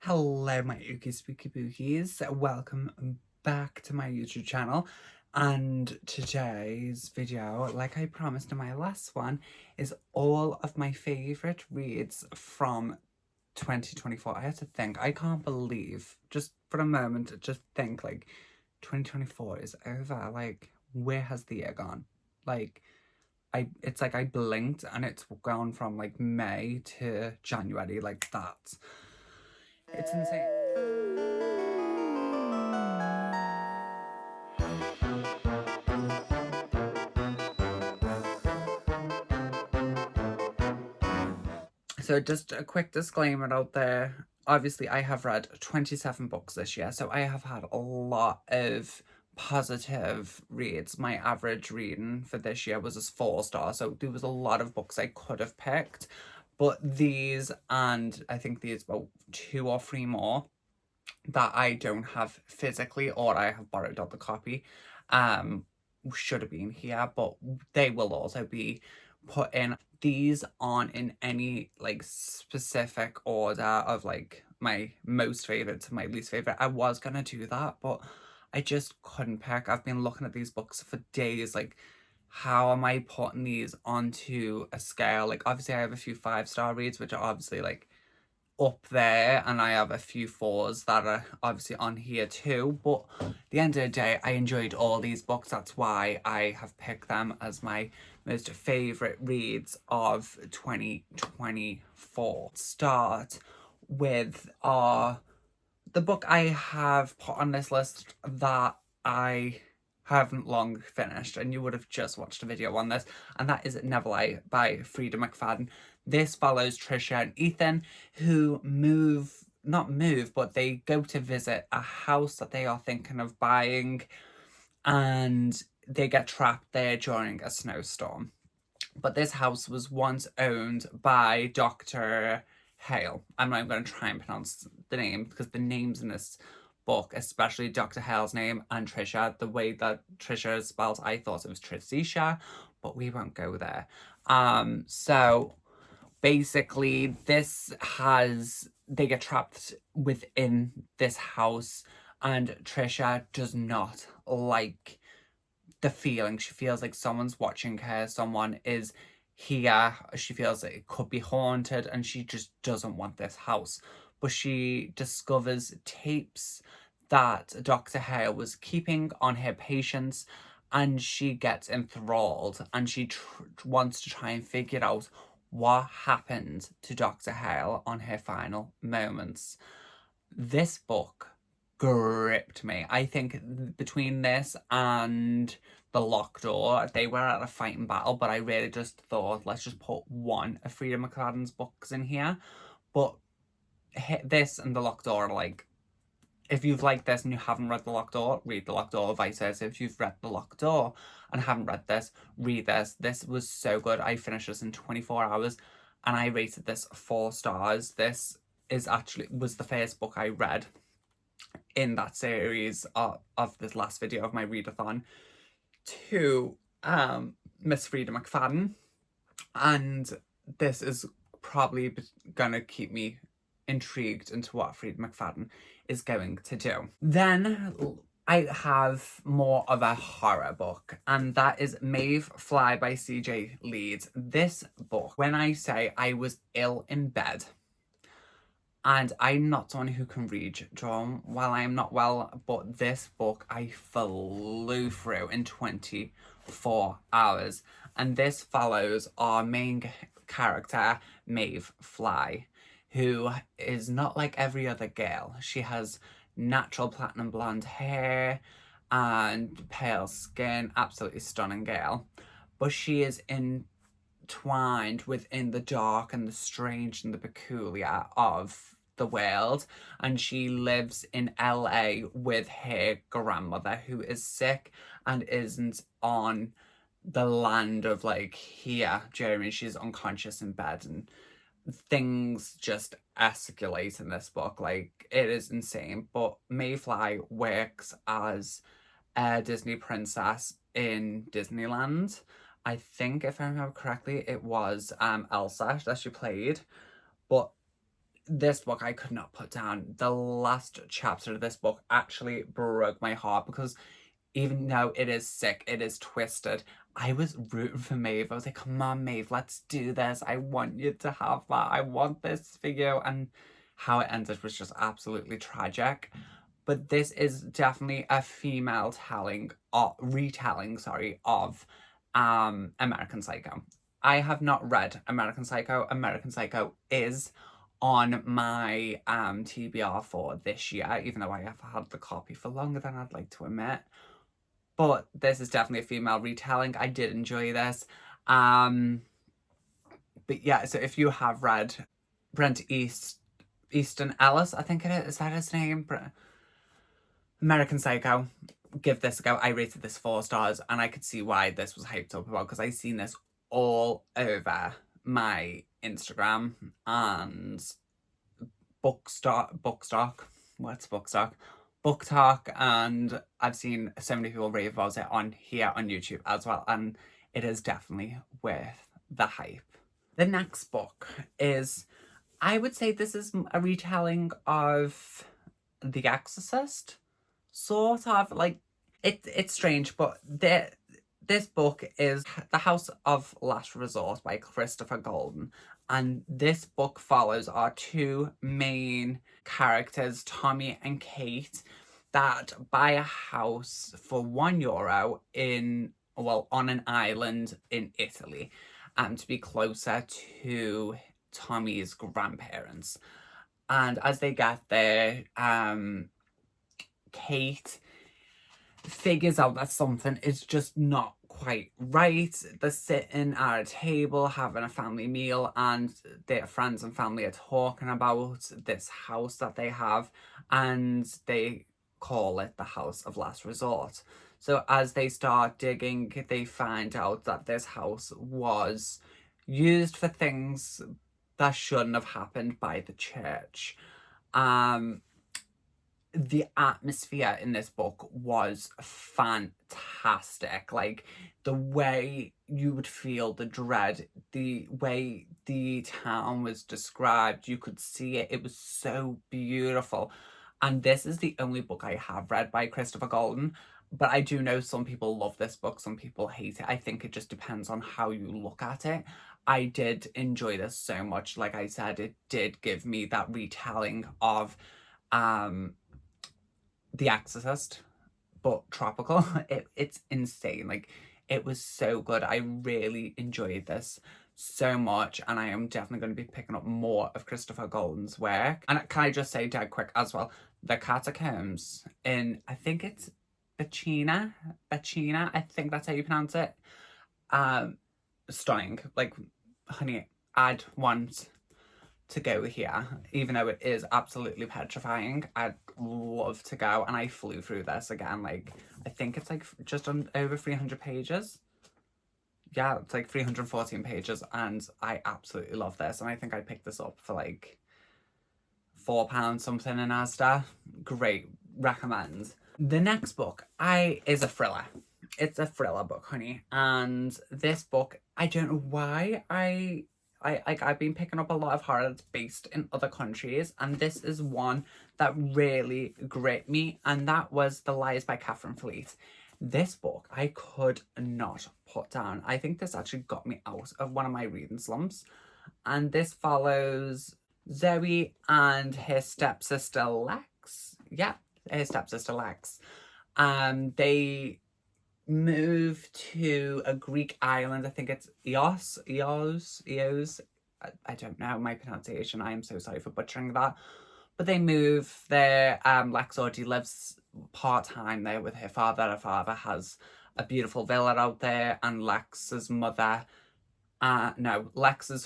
Hello my ookie spooky bookies, welcome back to my YouTube channel, and today's video, like I promised in my last one, is all of my favourite reads from 2024. I had to think, I can't believe, just for a moment, just think like 2024 is over. Like, where has the year gone? Like, it's like I blinked and it's gone from like May to January like that. It's insane. So just a quick disclaimer out there. Obviously, I have read 27 books this year, so I have had a lot of positive reads. My average reading for this year was a 4-star, so there was a lot of books I could have picked. But these, and I think there's about 2 or 3 more that I don't have physically, or I have borrowed out the copy, should have been here, but they will also be put in. These aren't in any like specific order of like my most favorite to my least favorite. I was gonna do that, but I just couldn't pick. I've been looking at these books for days, like how am I putting these onto a scale? Like obviously I have a few 5-star reads, which are obviously like up there, and I have a few 4s that are obviously on here too, but at the end of the day I enjoyed all these books. That's why I have picked them as my most favourite reads of 2024. Start with the book I have put on this list that I haven't long finished, and you would have just watched a video on this, and that is Neverlight by Frida McFadden. This follows Trisha and Ethan, who but they go to visit a house that they are thinking of buying, and they get trapped there during a snowstorm. But this house was once owned by Dr. Hale. I'm not even going to try and pronounce the name, because the names in this book, especially Dr. Hale's name and Trisha, the way that Trisha is spelled, I thought it was Tricia, but we won't go there. So basically they get trapped within this house, and Trisha does not like the feeling. She feels like someone's watching her, someone is here. She feels that it could be haunted, and she just doesn't want this house. But she discovers tapes that Dr. Hale was keeping on her patients, and she gets enthralled, and she wants to try and figure out what happened to Dr. Hale on her final moments. This book gripped me. I think between this and The Locked Door, they were at a fighting battle, but I really just thought, let's just put one of Frida McFadden's books in here. But this and The Locked Door are like, if you've liked this and you haven't read The Locked Door, read The Locked Door, vice versa. If you've read The Locked Door and haven't read this, read this. This was so good. I finished this in 24 hours, and I rated this 4 stars. This was the first book I read in that series of this last video of my readathon to Miss Frida McFadden, and this is probably gonna keep me intrigued into what Frida McFadden is going to do. Then I have more of a horror book, and that is Maeve Fly by CJ Leeds. This book, when I say I was ill in bed, and I'm not someone who can read drum while I am not well, but this book I flew through in 24 hours. And this follows our main character, Maeve Fly, who is not like every other girl. She has natural platinum blonde hair and pale skin, absolutely stunning girl. But she is entwined within the dark and the strange and the peculiar of the world, and she lives in LA with her grandmother, who is sick and isn't on the land of like here, Jeremy. She's unconscious in bed, and things just escalate in this book. Like, it is insane. But Mayfly works as a Disney princess in Disneyland. I think, if I remember correctly, it was Elsa that she played. But this book I could not put down. The last chapter of this book actually broke my heart because even though it is sick, it is twisted, I was rooting for Maeve. I was like, come on, Maeve, let's do this. I want you to have that. I want this for you. And how it ended was just absolutely tragic. But this is definitely a female retelling, of American Psycho. I have not read American Psycho. American Psycho is on my TBR for this year, even though I have had the copy for longer than I'd like to admit. But this is definitely a female retelling. I did enjoy this. But yeah, so if you have read Brent Easton Ellis, I think it is that his name? American Psycho, give this a go. I rated this 4 stars, and I could see why this was hyped up about, because I seen this all over my Instagram and Bookstock. What's Bookstock? Book Talk, and I've seen so many people rave about it on here on YouTube as well, and it is definitely worth the hype. The next book is, I would say this is a retelling of The Exorcist, sort of. Like, it's strange, but this book is The House of Last Resort by Christopher Golden. And this book follows our 2 main characters, Tommy and Kate, that buy a house for €1 on an island in Italy, to be closer to Tommy's grandparents. And as they get there, Kate figures out that something is just not quite right. They're sitting at a table having a family meal, and their friends and family are talking about this house that they have, and they call it the House of Last Resort. So as they start digging, they find out that this house was used for things that shouldn't have happened by the church. The atmosphere in this book was fantastic. Like, the way you would feel the dread, the way the town was described, you could see it. It was so beautiful. And this is the only book I have read by Christopher Golden. But I do know some people love this book, some people hate it. I think it just depends on how you look at it. I did enjoy this so much. Like I said, it did give me that retelling of The Exorcist, but tropical. It's insane. Like, it was so good. I really enjoyed this so much, and I am definitely going to be picking up more of Christopher Golden's work. And can I just say dead quick as well, The Catacombs in, I think it's Bacina, I think that's how you pronounce it. Stunning. Like, honey, I'd want to go here, even though it is absolutely petrifying. I'd love to go, and I flew through this again. Like, I think it's like just over 300 pages. Yeah, it's like 314 pages, and I absolutely love this, and I think I picked this up for like £4 something in Asda. Great, recommend. The next book is a thriller. It's a thriller book, honey, and this book, I don't know why I've been picking up a lot of horror that's based in other countries, and this is one that really gripped me, and that was The Liars by Catherine Fleet. This book I could not put down. I think this actually got me out of one of my reading slumps, and this follows Zoe and her stepsister Lex. Yeah, her stepsister Lex. They move to a Greek island. I think it's Eos. I don't know my pronunciation. I am so sorry for butchering that. But they move there. Lex already lives part-time there with her father. Her father has a beautiful villa out there, and Lex's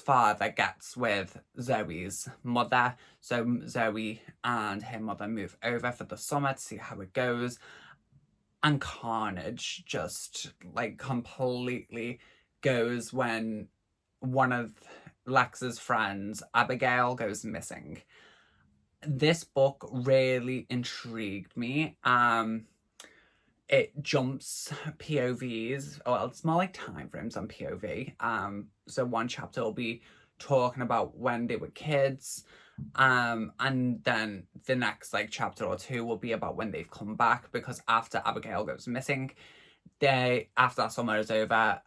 father gets with Zoe's mother. So Zoe and her mother move over for the summer to see how it goes. And carnage just, like, completely goes when one of Lex's friends, Abigail, goes missing. This book really intrigued me. It jumps POVs. Well, it's more like time frames on POV. So one chapter will be talking about when they were kids, And then the next like chapter or two will be about when they've come back, because after Abigail goes missing, after that summer is over,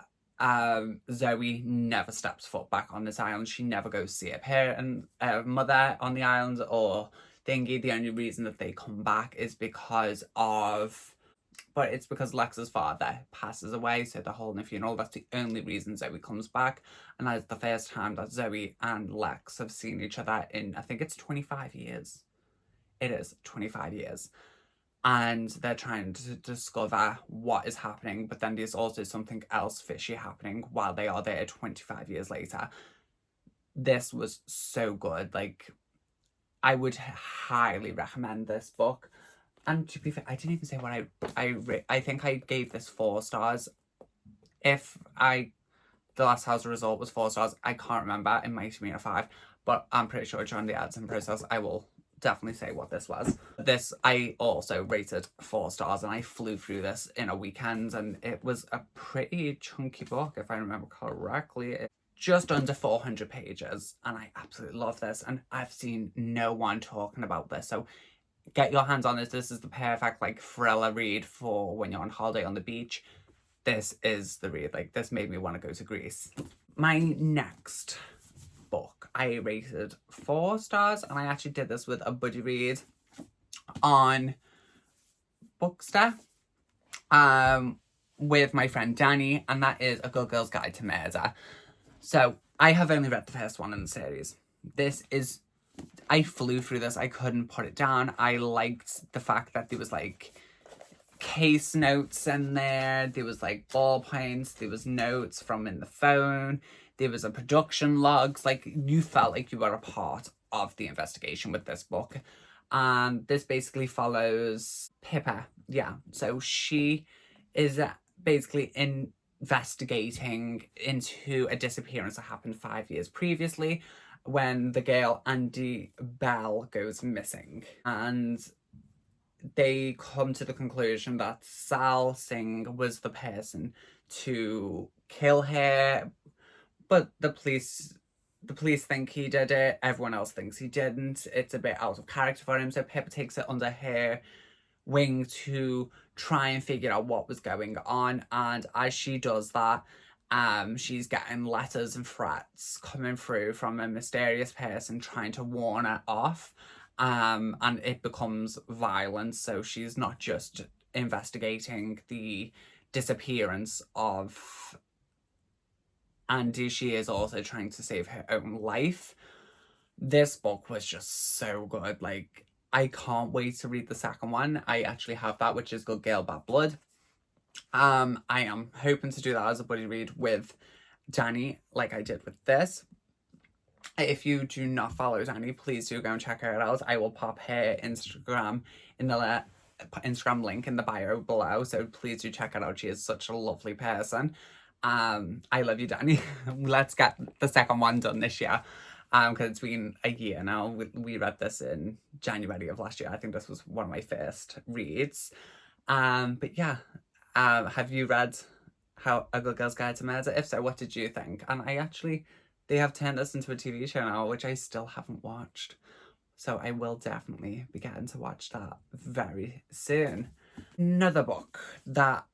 Zoe never steps foot back on this island. She never goes to see her parent, mother on the island or thingy. The only reason that they come back is because of, but it's because Lex's father passes away, so they're holding a funeral. That's the only reason Zoe comes back, and that is the first time that Zoe and Lex have seen each other in, I think it's 25 years. It is 25 years. And they're trying to discover what is happening, but then there's also something else fishy happening while they are there 25 years later. This was so good. Like, I would highly recommend this book. And to be fair, I didn't even say what I think I gave this 4 stars. The Last House Resort was 4 stars. I can't remember. It might have been a 5, but I'm pretty sure during the editing process, I will definitely say what this was. This I also rated 4 stars, and I flew through this in a weekend, and it was a pretty chunky book, if I remember correctly. Just under 400 pages, and I absolutely love this, and I've seen no one talking about this, so get your hands on this. This is the perfect like thriller read for when you're on holiday on the beach. This is the read. Like, this made me want to go to Greece. My next book I rated 4 stars, and I actually did this with a buddy read on Bookster with my friend Danny, and that is A Good Girl's Guide to Murder. So I have only read the first one in the series. I flew through this. I couldn't put it down. I liked the fact that there was like case notes in there. There was like ballpoints. There was notes from in the phone. There was a production logs. Like, you felt like you were a part of the investigation with this book. And this basically follows Pippa. Yeah. So she is basically investigating into a disappearance that happened 5 years previously, when the girl Andy Bell goes missing. And they come to the conclusion that Sal Singh was the person to kill her, but the police think he did it. Everyone else thinks he didn't. It's a bit out of character for him, so Pippa takes it under her wing to try and figure out what was going on. And as she does that, she's getting letters and threats coming through from a mysterious person trying to warn her off. And it becomes violent, so she's not just investigating the disappearance of Andy, she is also trying to save her own life. This book was just so good. Like, I can't wait to read the second one. I actually have that, which is Good Girl, Bad Blood. I am hoping to do that as a buddy read with Danny, like I did with this. If you do not follow Danny, please do go and check her out. I will pop her Instagram in the Instagram link in the bio below, so please do check her out. She is such a lovely person. I love you, Danny. Let's get the second one done this year. Because it's been a year now. We read this in January of last year. I think this was one of my first reads. But yeah, have you read A Good Girl's Guide to Murder? If so, what did you think? And they have turned this into a TV show now, which I still haven't watched. So I will definitely be getting to watch that very soon. Another book that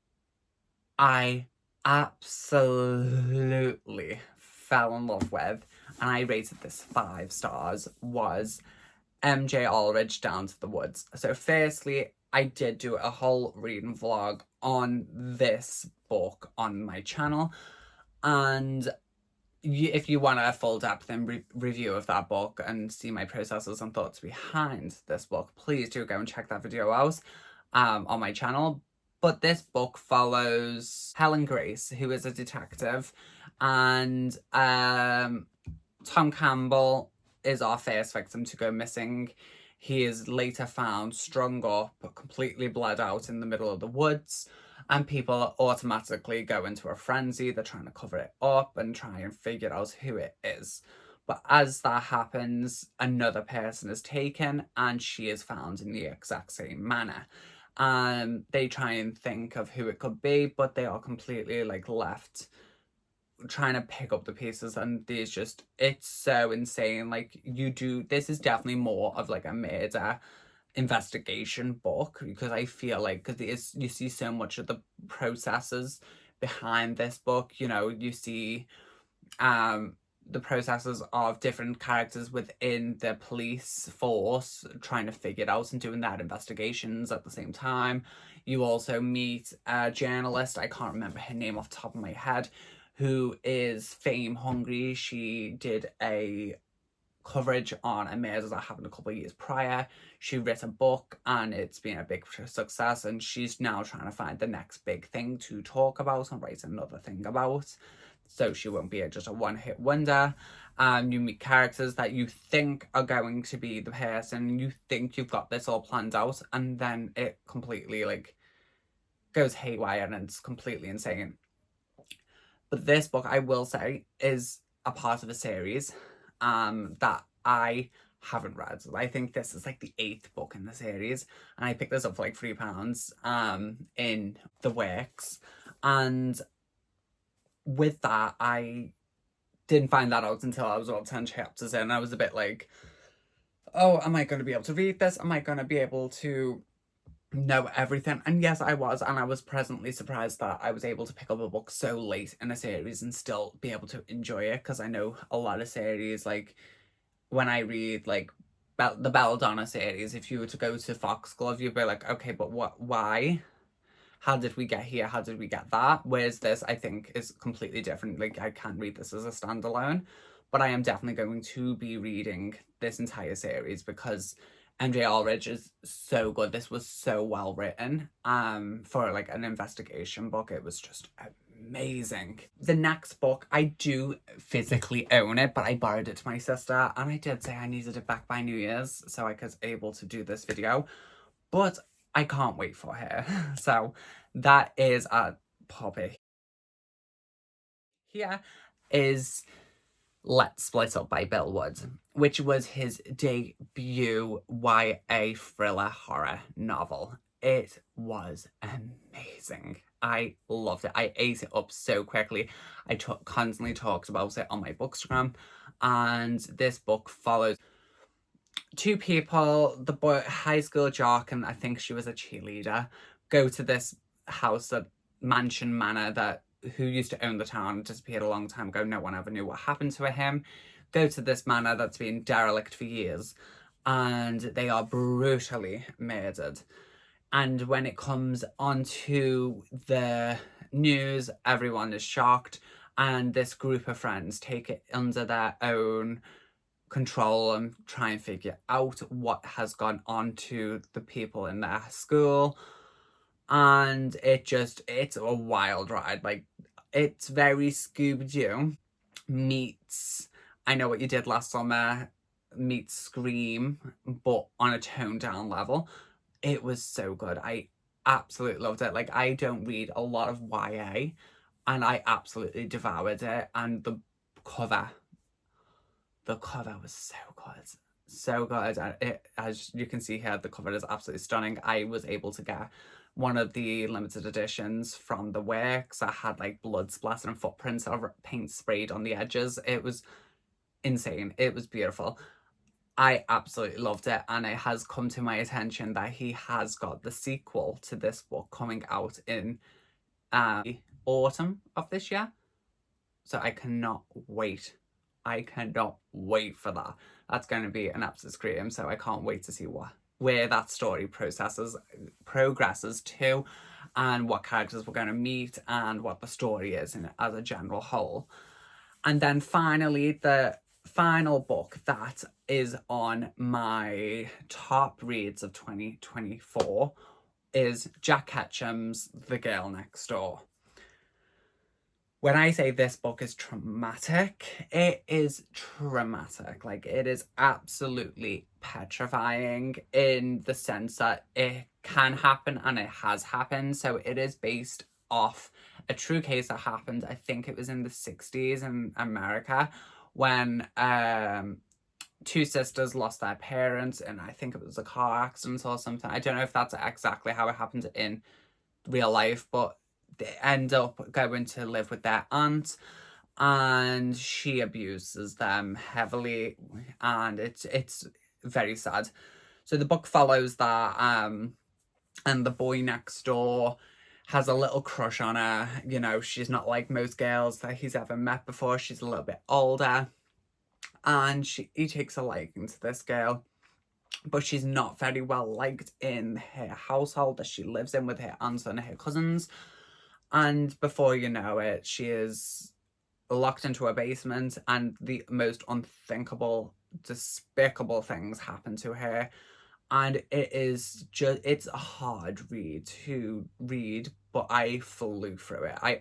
I absolutely fell in love with, and I rated this 5 stars, was MJ Aldridge, Down to the Woods. So firstly, I did do a whole reading vlog on this book on my channel, and if you want a full depth and review of that book and see my processes and thoughts behind this book, please do go and check that video out on my channel. But this book follows Helen Grace, who is a detective, and Tom Campbell is our first victim to go missing. He is later found strung up, completely bled out in the middle of the woods, and people automatically go into a frenzy. They're trying to cover it up and try and figure out who it is. But as that happens, another person is taken, and she is found in the exact same manner. They try and think of who it could be, but they are completely left trying to pick up the pieces, and there's just, it's so insane. Like, this is definitely more of like a murder investigation book, because I feel like, because you see so much of the processes behind this book. You know, you see the processes of different characters within the police force trying to figure it out and doing their investigations at the same time. You also meet a journalist, I can't remember her name off the top of my head, who is fame hungry. She did a coverage on a murder that happened a couple of years prior. She wrote a book and it's been a big success, and she's now trying to find the next big thing to talk about and write another thing about, so she won't be just a one-hit wonder. You meet characters that you think are going to be the person, and you think you've got this all planned out, and then it completely like goes haywire and it's completely insane. But this book, I will say, is a part of a series that I haven't read. I think this is like the 8th book in the series, and I picked this up for like £3 in the works. And with that, I didn't find that out until I was about 10 chapters in. I was a bit like, oh, am I going to be able to read this? Am I going to be able to know everything? And yes, I was, and I was pleasantly surprised that I was able to pick up a book so late in a series and still be able to enjoy it, because I know a lot of series, like when I read like the Belladonna series, if you were to go to Foxglove, you'd be like, okay, but why? How did we get here? How did we get that? Whereas this, I think, is completely different. Like, I can't read this as a standalone, but I am definitely going to be reading this entire series because MJ Aldridge is so good. This was so well written. For like an investigation book, it was just amazing. The next book, I do physically own it, but I borrowed it to my sister, and I did say I needed it back by New Year's so I was able to do this video. But I can't wait for her. So that is a Poppy. Here is Let's Split Up by Bill Wood, which was his debut YA thriller horror novel. It was amazing. I loved it. I ate it up so quickly. I constantly talked about it on my Bookstagram, and this book follows 2 people, the boy, high school jock, and I think she was a cheerleader, go to this house, that mansion manor that who used to own the town disappeared a long time ago. No one ever knew what happened to him. Go to this manor that's been derelict for years, and they are brutally murdered. And when it comes onto the news, everyone is shocked, and this group of friends take it under their own control and try and figure out what has gone on to the people in their school. And it's a wild ride. Like, it's very Scooby-Doo meets I Know What You Did Last Summer meets Scream, but on a toned down level. It was so good. I absolutely loved it. Like, I don't read a lot of YA, and I absolutely devoured it. And cover the cover was so good. So good. And it, as you can see here, the cover is absolutely stunning. I was able to get one of the limited editions from the works. I had like blood splatter and footprints of paint sprayed on the edges. It was insane. It was beautiful. I absolutely loved it, and it has come to my attention that he has got the sequel to this book coming out in autumn of this year. So I cannot wait. I cannot wait for that. That's going to be an absolute scream. So I can't wait to see where that story progresses to, and what characters we're going to meet, and what the story is as a general whole. And then finally, the final book that is on my top reads of 2024 is Jack Ketchum's The Girl Next Door. When I say this book is traumatic, it is traumatic. Like, it is absolutely petrifying in the sense that it can happen and it has happened. So it is based off a true case that happened, I think it was in the 60s in America, when 2 sisters lost their parents, and I think it was a car accident or something. I don't know if that's exactly how it happened in real life, but they end up going to live with their aunt, and she abuses them heavily, and it's very sad. So the book follows that, and the boy next door has a little crush on her. You know, she's not like most girls that he's ever met before. She's a little bit older, and he takes a liking to this girl, but she's not very well liked in her household that she lives in with her aunts and her cousins. And before you know it, she is locked into a basement, and the most unthinkable, despicable things happen to her. And it's a hard read to read, but I flew through it. I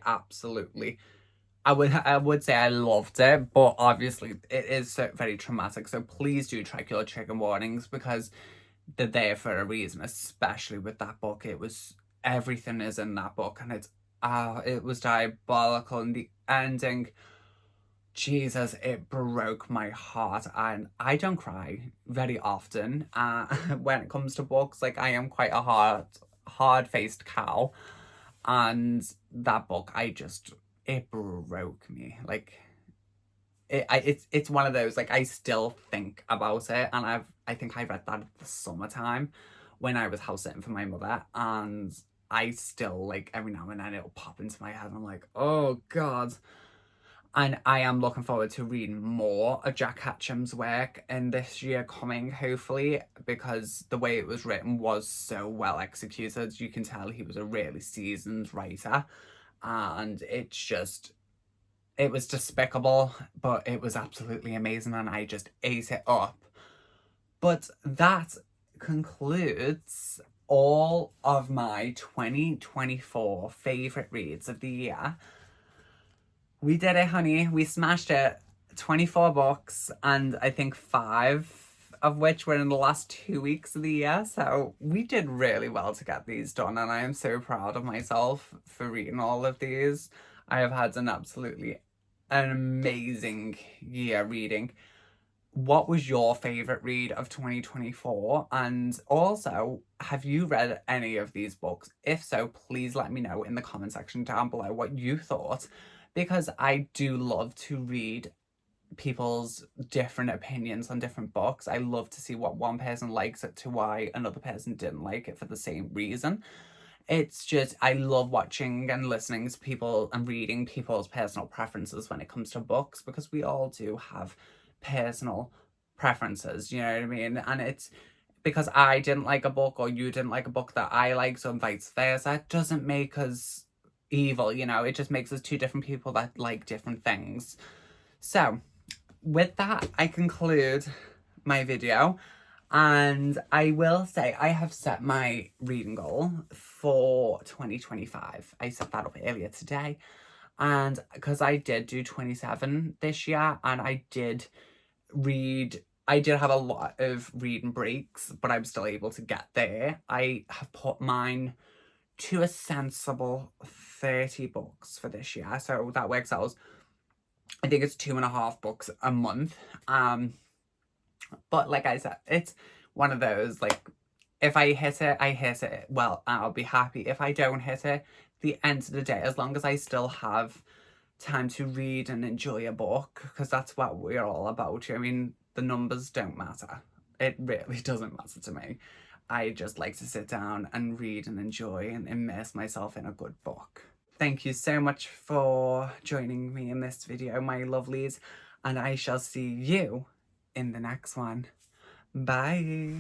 would say I loved it, but obviously it is so very traumatic. So please do check your trigger warnings, because they're there for a reason, especially with that book. Everything is in that book, and it was diabolical. And the ending, Jesus, it broke my heart. And I don't cry very often when it comes to books. Like, I am quite a hard-faced cow, and that book, it broke me. Like, it's one of those, like, I still think about it, and I think I read that at the summertime when I was house sitting for my mother, and I still, like, every now and then it'll pop into my head, and I'm like, oh God. And I am looking forward to reading more of Jack Hatcham's work in this year coming, hopefully, because the way it was written was so well executed. You can tell he was a really seasoned writer, and it was despicable, but it was absolutely amazing, and I just ate it up. But that concludes all of my 2024 favourite reads of the year. We did it, honey. We smashed it. 24 books, and I think 5 of which were in the last 2 weeks of the year. So we did really well to get these done, and I am so proud of myself for reading all of these. I have had an amazing year reading. What was your favourite read of 2024? And also, have you read any of these books? If so, please let me know in the comment section down below what you thought, because I do love to read people's different opinions on different books. I love to see what one person likes it to why another person didn't like it for the same reason. It's just, I love watching and listening to people and reading people's personal preferences when it comes to books, because we all do have personal preferences, you know what I mean? And it's because I didn't like a book or you didn't like a book that I like, so vice versa. It doesn't make us evil, you know? It just makes us two different people that like different things. So, with that, I conclude my video. And I will say, I have set my reading goal for 2025. I set that up earlier today. And because I did do 27 this year, and I did have a lot of reading breaks, but I'm still able to get there. I have put mine to a sensible 30 books for this year. So that works out, I think it's 2.5 books a month. But like I said, it's one of those, like, if I hit it, I hit it. Well, I'll be happy. If I don't hit it, the end of the day, as long as I still have time to read and enjoy a book, because that's what we're all about. I mean, the numbers don't matter. It really doesn't matter to me. I just like to sit down and read and enjoy and immerse myself in a good book. Thank you so much for joining me in this video, my lovelies, and I shall see you in the next one. Bye.